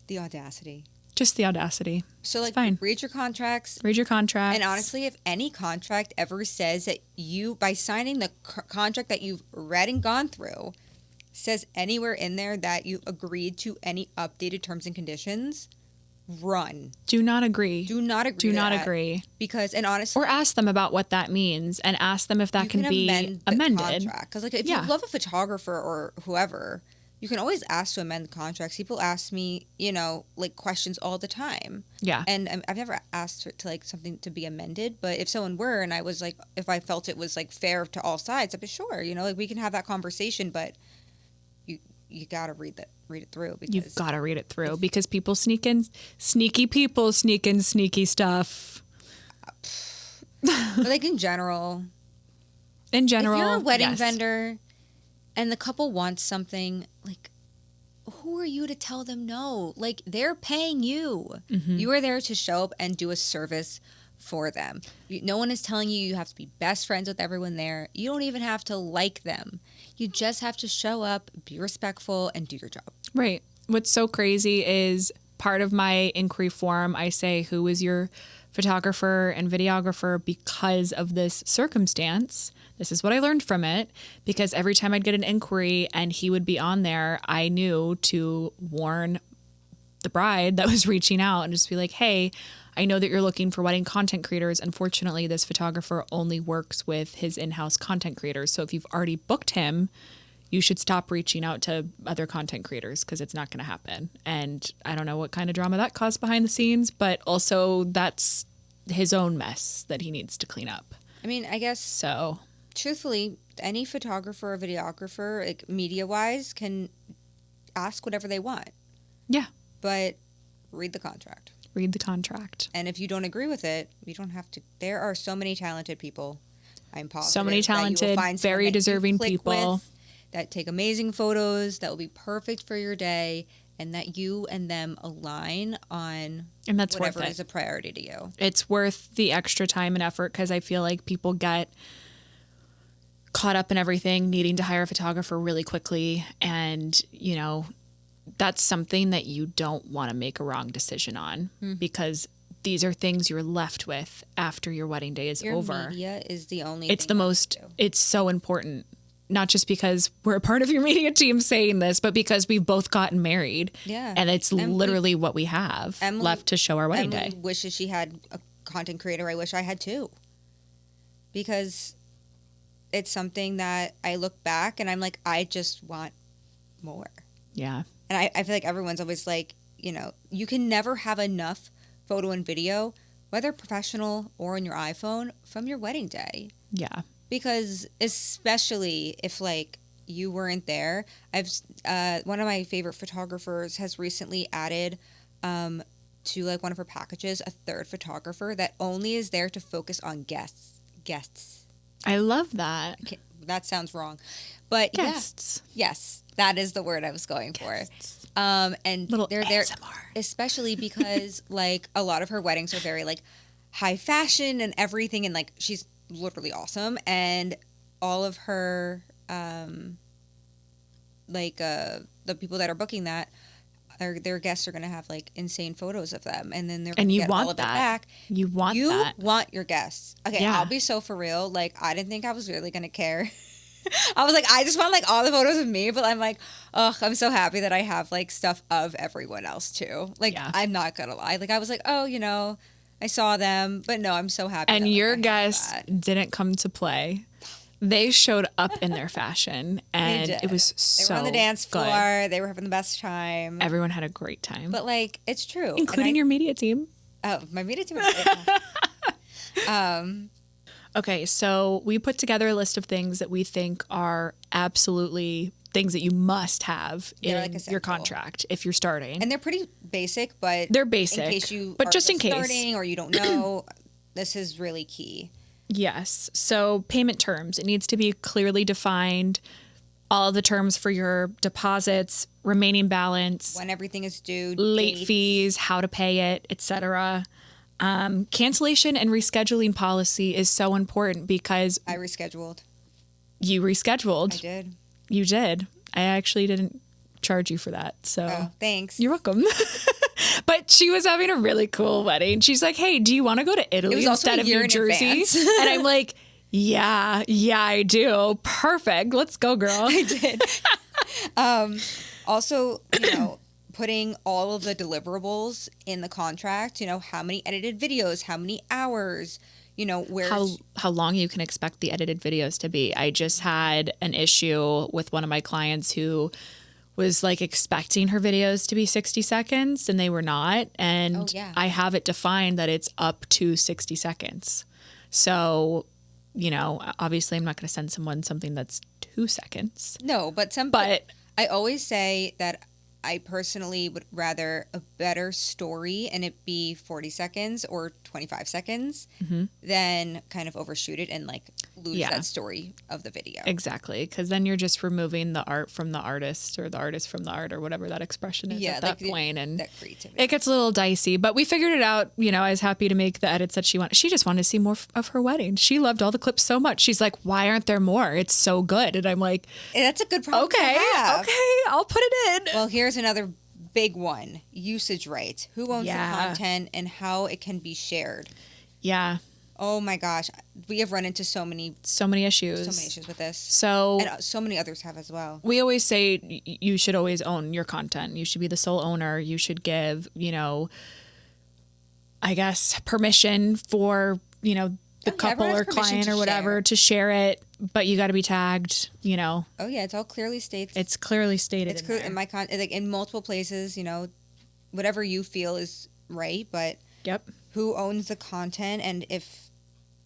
The audacity. Just the audacity. So, like, fine. read your contracts. Read your contracts. And honestly, if any contract ever says that by signing the contract that you've read and gone through, says anywhere in there that you agreed to any updated terms and conditions, run. Do not agree. Do not agree. Do not agree. Because, and honestly, or ask them about what that means and ask them if that can be amended. Because, like, if you love a photographer or whoever, you can always ask to amend the contracts. People ask me, you know, like, questions all the time. Yeah. And I've never asked to, like, something to be amended. But if someone were, and I was like, if I felt it was, like, fair to all sides, I'd be sure, you know, like, we can have that conversation. But you gotta read it through. Because you've got to read it through because people sneak in sneaky stuff. Like, in general. If you're a wedding vendor and the couple wants something, like, who are you to tell them no? Like, they're paying you. Mm-hmm. You are there to show up and do a service for them. No one is telling you have to be best friends with everyone there. You don't even have to like them. You just have to show up, be respectful, and do your job. Right. What's so crazy is part of my inquiry form, I say, who is your photographer and videographer because of this circumstance? This is what I learned from it, because every time I'd get an inquiry and he would be on there, I knew to warn the bride that was reaching out and just be like, hey, I know that you're looking for wedding content creators. Unfortunately, this photographer only works with his in-house content creators. So if you've already booked him, you should stop reaching out to other content creators because it's not going to happen. And I don't know what kind of drama that caused behind the scenes, but also that's his own mess that he needs to clean up. I mean, I guess so. Truthfully, any photographer or videographer, like, media-wise, can ask whatever they want. Yeah. But read the contract. Read the contract. And if you don't agree with it, you don't have to. There are so many talented people. I'm positive. So many talented, very deserving people that take amazing photos that will be perfect for your day, and that you and them align on and that's whatever worth it. Is a priority to you. It's worth the extra time and effort because I feel like people get caught up in everything, needing to hire a photographer really quickly, and, you know, that's something that you don't want to make a wrong decision on because these are things you're left with after your wedding day is over. Your media is the only It's thing the most, it's so important. Not just because we're a part of your media team saying this, but because we've both gotten married. Yeah. And it's literally what we have left to show our wedding Emily day. wishes she had a content creator. I wish I had too. Because it's something that I look back and I'm like, I just want more. Yeah. And I feel like everyone's always like, you know, you can never have enough photo and video, whether professional or on your iPhone, from your wedding day. Yeah. Because especially if like you weren't there, one of my favorite photographers has recently added to like one of her packages a third photographer that only is there to focus on guests. I love that. That sounds wrong, but Guests. Yeah, yes, that is the word I was going Guests. for. And Little they're there, ASMR. especially because like a lot of her weddings are very like high fashion and everything, and like she's literally awesome, and all of her the people that are booking that their guests are going to have like insane photos of them, and then they're going to get all of it back. You want your guests. Okay, Yeah. I'll be so for real. Like I didn't think I was really going to care. I was like, I just want like all the photos of me, but I'm like, oh, I'm so happy that I have like stuff of everyone else too. Like I'm not gonna lie. Like I was like, oh, you know, I saw them, but no, I'm so happy. And that, like, your I have guests that. didn't come to play. They showed up in their fashion, and it was so They were on the dance good. floor. They were having the best time. Everyone had a great time, But like, it's true, including your media team. Oh, my media team. Was Okay, so we put together a list of things that we think are absolutely things that you must have in They're like your essential. contract if you're starting. and they're pretty basic, but They're basic, in case you but are just in case. starting or you don't know, this is really key. Yes. So payment terms, it needs to be clearly defined. All of the terms for your deposits, remaining balance, When everything is due, late dates. fees, how to pay it, etc. Cancellation and rescheduling policy is so important because I rescheduled. you rescheduled. I did. You did. I actually didn't charge you for that. So Oh, thanks. you're welcome. But she was having a really cool wedding. She's like, hey, do you want to go to Italy was also instead a of year New in Jersey? advance. And I'm like, yeah, I do. Perfect. Let's go, girl. I did. Also, you know, putting all of the deliverables in the contract, you know, how many edited videos, how many hours, you know, where How long you can expect the edited videos to be. I just had an issue with one of my clients who was like expecting her videos to be 60 seconds and they were not. And Oh, yeah. I have it defined that it's up to 60 seconds. So, you know, obviously I'm not going to send someone something that's 2 seconds. No, but I always say that I personally would rather a better story and it be 40 seconds or 25 seconds than kind of overshoot it and like lose that story of the video. Exactly. Because then you're just removing the art from the artist or the artist from the art or whatever that expression is at that point. And that creativity. it gets a little dicey, but we figured it out. You know, I was happy to make the edits that she wanted. She just wanted to see more of her wedding. She loved all the clips so much. She's like, why aren't there more? It's so good. And I'm like, That's a good problem to have. okay, I'll put it in. Well, here's another big one. Usage rights. Who owns the content and how it can be shared. Yeah. Oh my gosh. We have run into so many issues. So many issues with this. So And so many others have as well. we always say you should always own your content. You should be the sole owner. You should give, you know, I guess, permission for, you know, the couple everyone or has permission client to or whatever share. to share it, but you got to be tagged, you know. Oh yeah, it's all clearly states. It's clearly stated. It's clear in my like in multiple places, you know, whatever you feel is right, but Yep. who owns the content, and if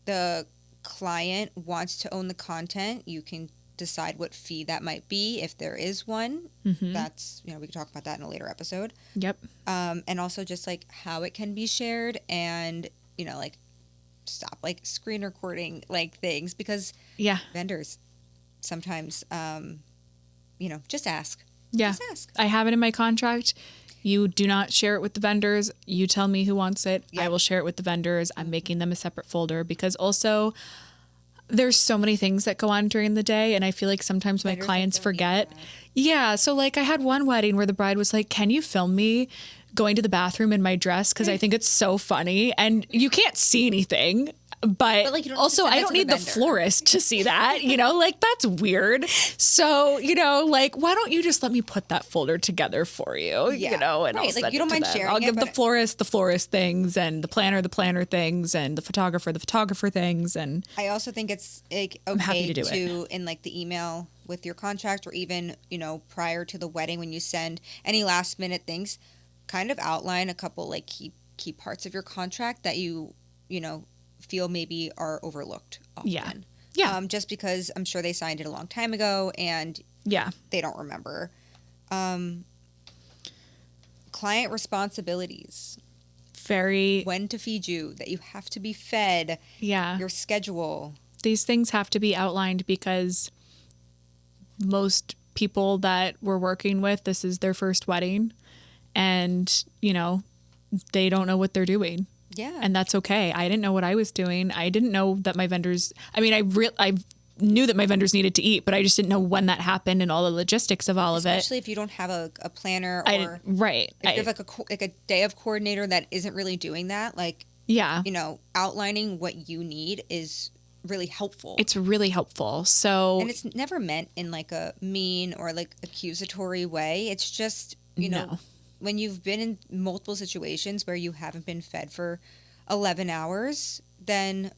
the client wants to own the content, you can decide what fee that might be if there is one. That's, you know, we can talk about that in a later episode. Yep. And also just like how it can be shared, and you know, like stop like screen recording like things, because Yeah. vendors sometimes you know, just ask. Yeah. Just ask. I have it in my contract. You do not share it with the vendors. You tell me who wants it. I Yep. will share it with the vendors. I'm making them a separate folder because also there's so many things that go on during the day, and I feel like sometimes my Vendors that clients don't need forget. that. Yeah, so like I had one wedding where the bride was like, "Can you film me going to the bathroom in my dress because I think it's so funny?" And you can't see anything. But like, you don't also, have to I send don't that to need the the vendor. florist to see that, like that's weird. So, like, why don't you just let me put that folder together for you, Yeah. and I'll Right, like, send you don't it to mind them. sharing I'll it, give the but- florist things, and the planner things, and the photographer things. And I also think it's like happy okay to do to in like the email with your contract, or even prior to the wedding when you send any last minute things, kind of outline a couple like key parts of your contract that you feel maybe are overlooked often. Yeah. Just because I'm sure they signed it a long time ago and yeah. they don't remember. Client responsibilities. Very, When to feed you, that you have to be fed, yeah. your schedule. These things have to be outlined because most people that we're working with, this is their first wedding, and, they don't know what they're doing. Yeah. And that's okay. I didn't know what I was doing. I didn't know that my vendors, I mean, I knew that my vendors needed to eat, but I just didn't know when that happened and all the logistics of all of it. Especially if you don't have a planner, or right. if you have like a day of coordinator that isn't really doing that, like, yeah. outlining what you need is really helpful. It's really helpful. So, And it's never meant in like a mean or like accusatory way. It's just, No. when you've been in multiple situations where you haven't been fed for 11 hours, then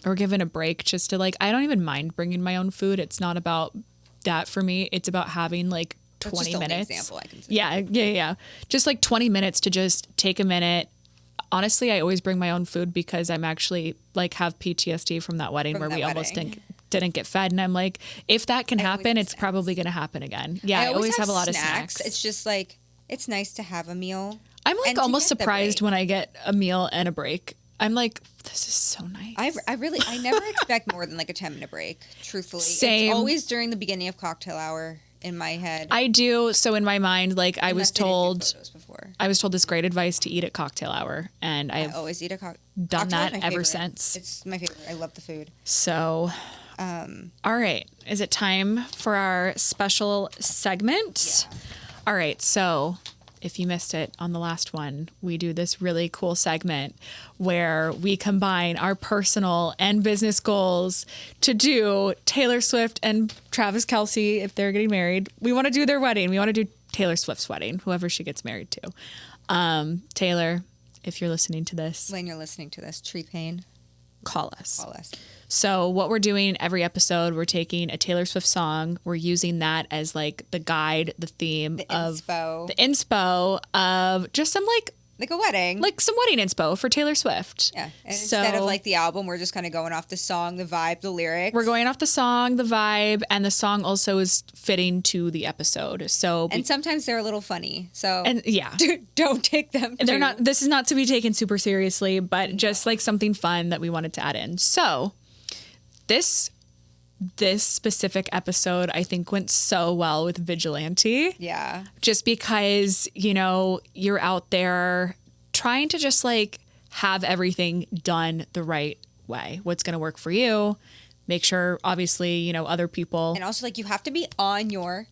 or given a break just to I don't even mind bringing my own food. It's not about that for me. It's about having like 20 that's just the only minutes. example I can say. Yeah. Just like 20 minutes to just take a minute. Honestly, I always bring my own food because I'm actually have PTSD from that wedding where we almost didn't get fed. And I'm like, if that can happen, it's probably going to happen again. Yeah, I always have a lot of snacks. It's just like, it's nice to have a meal. I'm and to almost get the surprised break. when I get a meal and a break. I'm like, this is so nice. I never expect more than like a 10-minute break, truthfully. Same. It's always during the beginning of cocktail hour in my head. I do. So in my mind, I Unless was they didn't do told photos before. this great advice to eat at cocktail hour, and I I've always eat a done cocktail is that my ever favorite. since. It's my favorite. I love the food. So, all right. Is it time for our special segment? Yeah. All right. So, if you missed it on the last one, we do this really cool segment where we combine our personal and business goals to do Taylor Swift and Travis Kelce if they're getting married. We want to do their wedding. We want to do Taylor Swift's wedding, whoever she gets married to. Taylor, if you're listening to this, When you're listening to this, Tree Pain, call us. call us. So what we're doing every episode, we're taking a Taylor Swift song. We're using that as the guide, the theme of inspo. the inspo of just some Like a wedding. some wedding inspo for Taylor Swift. Yeah. And So- instead of the album, we're just kind of going off the song, the vibe, the lyrics. We're going off the song, the vibe, and the song also is fitting to the episode. So And sometimes they're a little funny. So and yeah. don't take them. They're not. This is not to be taken super seriously, but just something fun that we wanted to add in. So, this specific episode, I think, went so well with Vigilante. Yeah. Just because you're out there trying to just have everything done the right way. What's going to work for you? Make sure, obviously, other people. And also you have to be on your.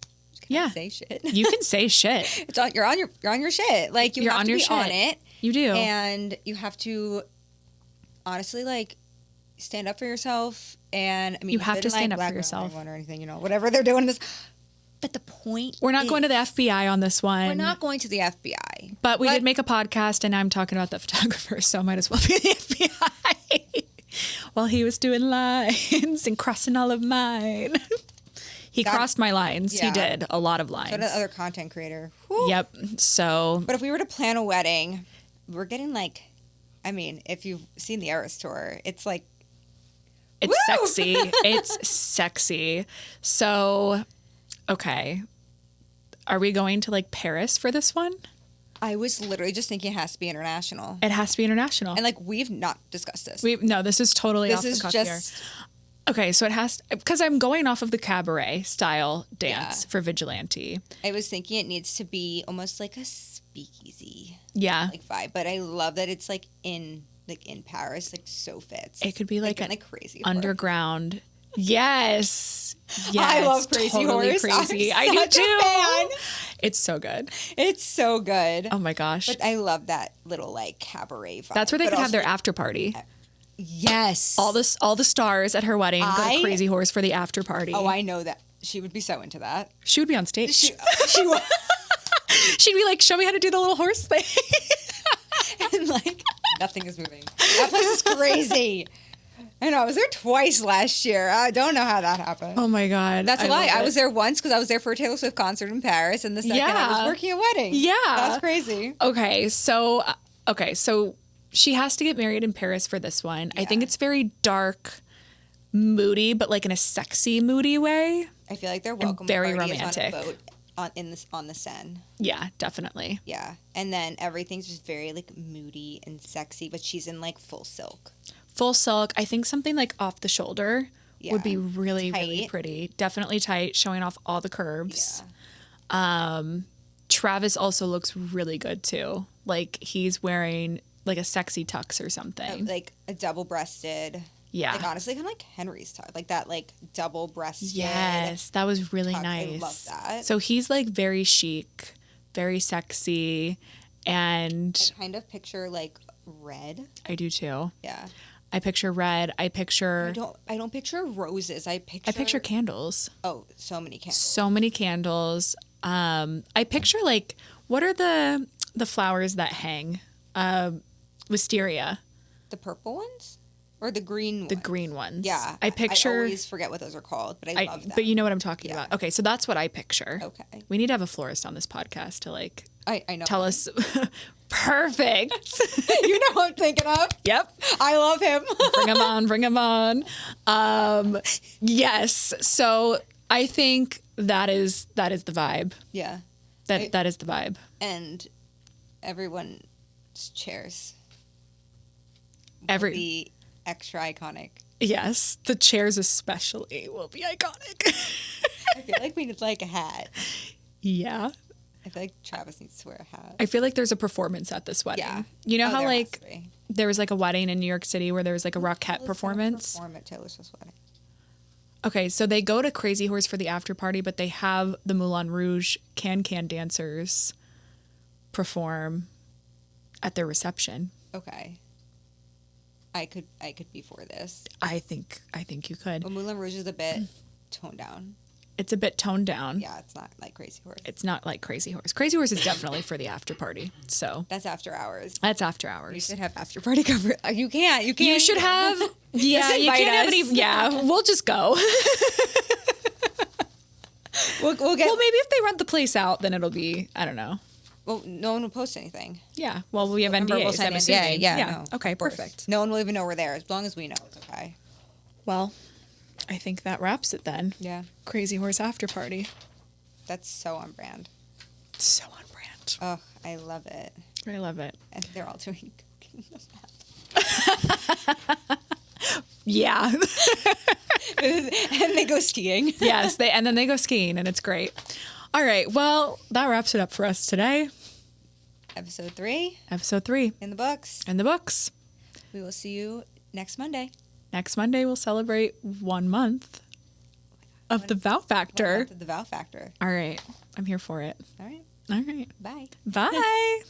Yeah. Say shit. You can say shit. It's on. You're on your shit. You You're have on to your be shit. on it. You do. And you have to, honestly, stand up for yourself. And I mean, You have to stand up for Black yourself. Women or anything, whatever they're doing this. But the point, We're not going to the FBI on this one. We're not going to the FBI. But we did make a podcast, and I'm talking about the photographer, so I might as well be the FBI. While he was doing lines and crossing all of mine. He crossed my lines. Yeah. He did a lot of lines. So the other content creator. Whew. Yep. So But if we were to plan a wedding, we're getting I mean, if you've seen the Eras tour, it's it's Woo! sexy. It's sexy. So, okay. Are we going to Paris for this one? I was literally just thinking it has to be international. It has to be international. And we've not discussed this. No, this is totally This off is the cuff here. just Okay, so it has because I'm going off of the cabaret style dance Yeah. for Vigilante. I was thinking it needs to be almost like a speakeasy Yeah. vibe, but I love that it's in like in Paris, like so fits. It could be like an Crazy Horse. underground. Yes. Yes. I love Crazy totally Horse. Crazy. I'm I do such too. a fan. It's so good. It's so good. Oh my gosh. But I love that little like cabaret vibe. That's where they but could have also, their like, after party. Yes. All the stars at her wedding go to Crazy Horse for the after party. Oh, I know that. She would be so into that. She would be on stage. She would. She'd be like, show me how to do the little horse thing. And like, nothing is moving. That place is crazy. I know. I was there twice last year. I don't know how that happened. Oh my God. That's why I was there once because I was there for a Taylor Swift concert in Paris, and the second I was working a wedding. Yeah. That's crazy. Okay. So she has to get married in Paris for this one. Yeah. I think it's very dark, moody, but like in a sexy, moody way. I feel like their welcome very party romantic. is on a boat on the Seine. Yeah, definitely. Yeah. And then everything's just very like moody and sexy, but she's in like full silk. Full silk. I think something like off the shoulder would be Yeah. really, really Tight. pretty. Definitely tight, showing off all the curves. Yeah. Travis also looks really good too. Like he's wearing like a sexy tux or something. Like a double-breasted. Yeah. Like honestly, kind of like Henry's tuck. Like that like double-breasted. Yes, that was really tuck. nice. I love that. So he's like very chic, very sexy, and I kind of picture like red. I do too. Yeah. I picture red. I don't picture roses. I picture candles. Oh, so many candles. So many candles. I picture like what are the flowers that hang? Wisteria. The purple ones? Or the green ones? The green ones. Yeah. I picture. I always forget what those are called, but I love them. But you know what I'm talking Yeah. about. Okay, so that's what I picture. Okay. We need to have a florist on this podcast to like I know. tell us. Perfect. You know what I'm thinking of? Yep. I love him. Bring him on. Bring him on. Yes. So I think that is the vibe. Yeah. That is the vibe. And everyone's chairs. Every Be extra iconic. yes, the chairs especially will be iconic. I feel like we need like a hat. Yeah. I feel like Travis needs to wear a hat. I feel like there's a performance at this wedding. Yeah. You know how there like has to be. there was like a wedding in New York City where there was like a Rockette Let's performance. Perform at Taylor Swift's wedding. Okay, so they go to Crazy Horse for the after party, but they have the Moulin Rouge can dancers perform at their reception. Okay. I could be for this. I think you could. But Moulin Rouge is a bit toned down. It's a bit toned down. Yeah, it's not like Crazy Horse. It's not like Crazy Horse. Crazy Horse is definitely for the after party. So That's after hours. that's after You hours. should have after party cover. You can't. You should have. Yeah, you invite can't have us. any. Yeah, we'll just go. We'll get. Well, maybe if they rent the place out, then it'll be. I don't know. Well, no one will post anything. Yeah. Well, we have Remember, we'll NDAs. send I'm NDA. assuming. Yeah. Yeah. No, Okay. of course. Perfect. No one will even know we're there. As long as we know, it's okay. Well, I think that wraps it then. Yeah. Crazy Horse after party. That's so on brand. So on brand. Oh, I love it. I love it. And they're all doing cooking. Yeah. And they go skiing. Yes. And then they go skiing, and it's great. All right. Well, that wraps it up for us today. Episode 3 Episode 3 in the books. in the books. We will see you next Monday. Next Monday, we'll celebrate 1 month of the Vow Factor. The Vow Factor. All right. I'm here for it. All right. All right. Bye. Bye.